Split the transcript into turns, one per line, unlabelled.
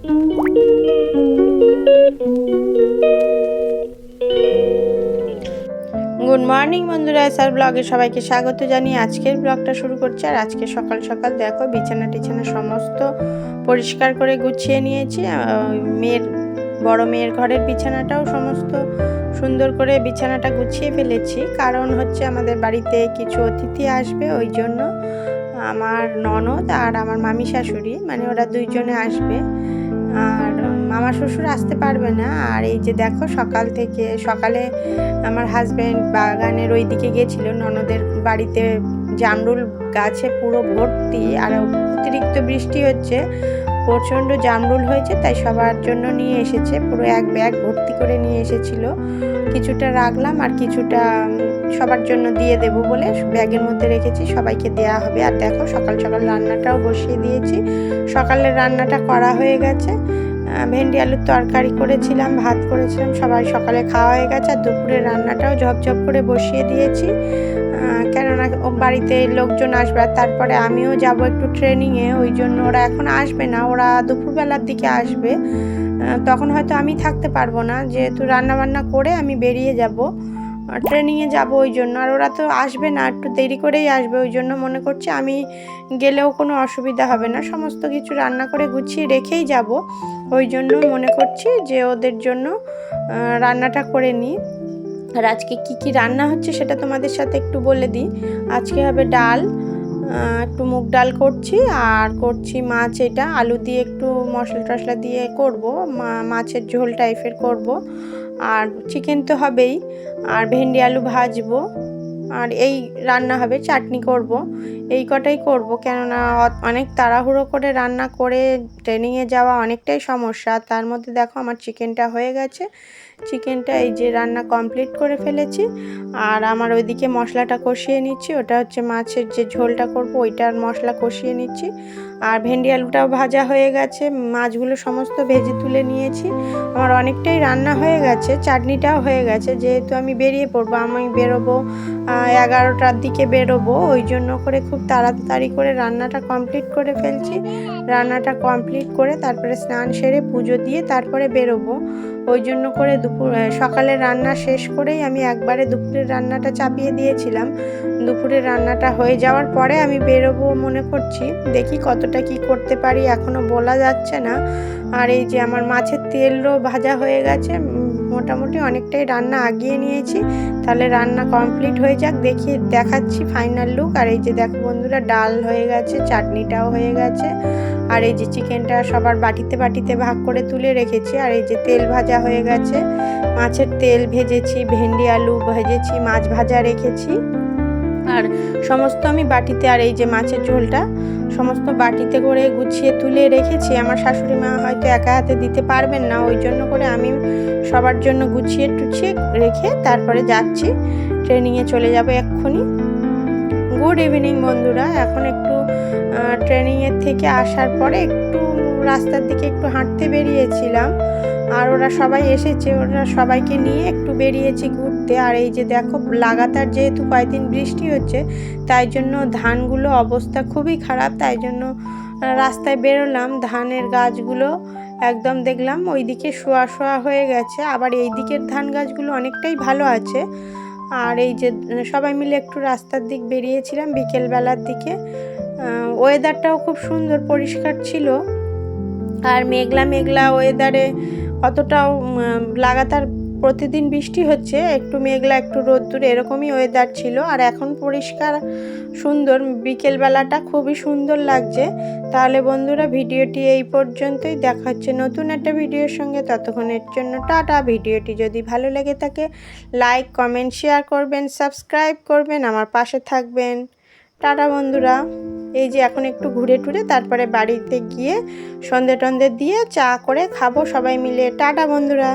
Good morning বন্ধুরা, SR ব্লগে সবাইকে স্বাগত জানিয়ে আজকের ব্লগটা শুরু করছি। আর আজকে সকাল সকাল দেখো বিছানা টিছানা সমস্ত পরিষ্কার করে গুছিয়ে নিয়েছি। বড় মেয়ের ঘরের বিছানাটাও সমস্ত সুন্দর করে বিছানাটা গুছিয়ে ফেলেছি, কারণ হচ্ছে আমাদের বাড়িতে কিছু অতিথি আসবে, ওই জন্য আমার ননদ আর আমার মামি শাশুড়ি, মানে ওরা দুইজনে আসবে। আর মামা শ্বশুর আসতে পারবে না। আর এই যে দেখো সকালে আমার হাজব্যান্ড বাগানের ওই দিকে গিয়েছিল, ননদের বাড়িতে জামরুল গাছে পুরো ভর্তি, আর অতিরিক্ত বৃষ্টি হচ্ছে, প্রচণ্ড জামরুল হয়েছে, তাই সবার জন্য নিয়ে এসেছে, পুরো এক ব্যাগ ভর্তি করে নিয়ে এসেছিল। কিছুটা রাখলাম আর কিছুটা সবার জন্য দিয়ে দেব বলে ব্যাগের মধ্যে রেখেছি, সবাইকে দেয়া হবে। আর দেখো সকাল সকাল রান্নাটাও বসিয়ে দিয়েছি। সকালের রান্নাটা করা হয়ে গেছে, ভেন্ডি আলুর তরকারি করেছিলাম, ভাত করেছিলাম, সবাই সকালে খাওয়া হয়ে গেছে। আর দুপুরের রান্নাটাও ঝপঝপ করে বসিয়ে দিয়েছি, কেননা বাড়িতে লোকজন আসবে, আর তারপরে আমিও যাব একটু ট্রেনিংয়ে, ওই জন্য ওরা এখন আসবে না, ওরা দুপুরবেলার দিকে আসবে। তখন হয়তো আমি থাকতে পারবো না, যেহেতু রান্নাবান্না করে আমি বেরিয়ে যাব, ট্রেনিংয়ে যাব, ওই জন্য। আর ওরা তো আসবে না, একটু দেরি করেই আসবে, ওই জন্য মনে করছি আমি গেলেও কোনো অসুবিধা হবে না, সমস্ত কিছু রান্না করে গুছিয়ে রেখেই যাব। ওই জন্য মনে করছি যে ওদের জন্য রান্নাটা করে নিই। আর আজকে কি রান্না হচ্ছে সেটা তোমাদের সাথে একটু বলে দিই। আজকে হবে ডাল, একটু মুগ ডাল করছি, আর করছি মাছ, এটা আলু দিয়ে একটু মশলা টশলা দিয়ে করব, মাছের ঝোল টাইপের করব। আর চিকেন তো হবেই, আর ভেন্ডি আলু ভাজবো, আর এই রান্না হবে, চাটনি করব, এই কটাই করব, কেননা অনেক তাড়াহুড়ো করে রান্না করে ট্রেনিংয়ে যাওয়া অনেকটাই সমস্যা। তার মধ্যে দেখো আমার চিকেনটা হয়ে গেছে, চিকেনটা এই যে রান্না কমপ্লিট করে ফেলেছি। আর আমার ওইদিকে মশলাটা কষিয়ে নিচ্ছি, ওটা হচ্ছে মাছের যে ঝোলটা করব ওইটার মশলা কষিয়ে নিচ্ছি। আর ভেন্ডি আলুটাও ভাজা হয়ে গেছে, মাছগুলো সমস্ত ভেজে তুলে নিয়েছি, আমার অনেকটাই রান্না হয়ে গেছে, চাটনিটাও হয়ে গেছে। যেহেতু আমি বেরিয়ে পড়বো, আমি বেরোবো 11টার দিকে বেরোবো, ওই জন্য করে খুব তাড়াতাড়ি করে রান্নাটা কমপ্লিট করে ফেলছি। রান্নাটা কমপ্লিট করে তারপরে স্নান সেরে পুজো দিয়ে তারপরে বেরোবো, ওই জন্য করে সকালে রান্না শেষ করেই আমি একবারে দুপুরের রান্নাটা চাপিয়ে দিয়েছিলাম। দুপুরের রান্নাটা হয়ে যাওয়ার পরে আমি বেরোবো মনে করছি, দেখি কতটা কি করতে পারি, এখনও বলা যাচ্ছে না। আর এই যে আমার মাছের তেলও ভাজা হয়ে গেছে, মোটামুটি অনেকটাই রান্না আগিয়ে নিয়েছি। তাহলে রান্না কমপ্লিট হয়ে যাক, দেখাচ্ছি ফাইনাল লুক। আর এই যে দেখো বন্ধুরা, ডাল হয়ে গেছে, চাটনিটাও হয়ে গেছে, আর এই যে চিকেনটা সবার বাটিতে বাটিতে ভাগ করে তুলে রেখেছি। আর এই যে তেল ভাজা হয়ে গেছে, মাছের তেল ভেজেছি, ভেন্ডি আলু ভেজেছি, মাছ ভাজা রেখেছি, আর সমস্ত আমি বাটিতে, আর এই যে মাছের ঝোলটা সমস্ত বাটিতে করে গুছিয়ে তুলে রেখেছি। আমার শাশুড়ি মা হয়তো একা হাতে দিতে পারবেন না, ওই জন্য করে আমি সবার জন্য গুছিয়ে টুছিয়ে রেখে তারপরে যাচ্ছি, ট্রেনিংয়ে চলে যাব এক্ষুনি। গুড ইভিনিং বন্ধুরা, এখন একটু ট্রেনিংয়ের থেকে আসার পরে একটু রাস্তার দিকে একটু হাঁটতে বেরিয়েছিলাম, আর ওরা সবাই এসেছে, ওরা সবাইকে নিয়ে একটু বেরিয়েছি ঘুরতে। আর এই যে দেখো লাগাতার যেহেতু কয়েকদিন বৃষ্টি হচ্ছে, তাই জন্য ধানগুলো অবস্থা খুবই খারাপ, তাই জন্য রাস্তায় বেরোলাম। ধানের গাছগুলো একদম দেখলাম ওইদিকে শোয়া শোয়া হয়ে গেছে, আবার এই দিকের ধান গাছগুলো অনেকটাই ভালো আছে। আর এই যে সবাই মিলে একটু রাস্তার দিক বেরিয়েছিলাম বিকেলবেলার দিকে, ওয়েদারটাও খুব সুন্দর পরিষ্কার ছিল, আর মেঘলা মেঘলা ওয়েদারে অতটাও লাগাতার প্রতিদিন বৃষ্টি হচ্ছে, একটু মেঘলা একটু রোদ্দুর এরকমই ওয়েদার ছিল। আর এখন পরিষ্কার সুন্দর, বিকেলবেলাটা খুবই সুন্দর লাগছে। তাহলে বন্ধুরা ভিডিওটি এই পর্যন্তই, দেখা হচ্ছে নতুন একটা ভিডিওর সঙ্গে, ততক্ষণের জন্য টাটা। ভিডিওটি যদি ভালো লেগে থাকে লাইক কমেন্ট শেয়ার করবেন, সাবস্ক্রাইব করবেন, আমার পাশে থাকবেন। টাটা বন্ধুরা। এই যে এখন একটু ঘুরে টুরে তারপরে বাড়িতে গিয়ে সন্ধে টন্ধে দিয়ে চা করে খাবো সবাই মিলে। টাটা বন্ধুরা।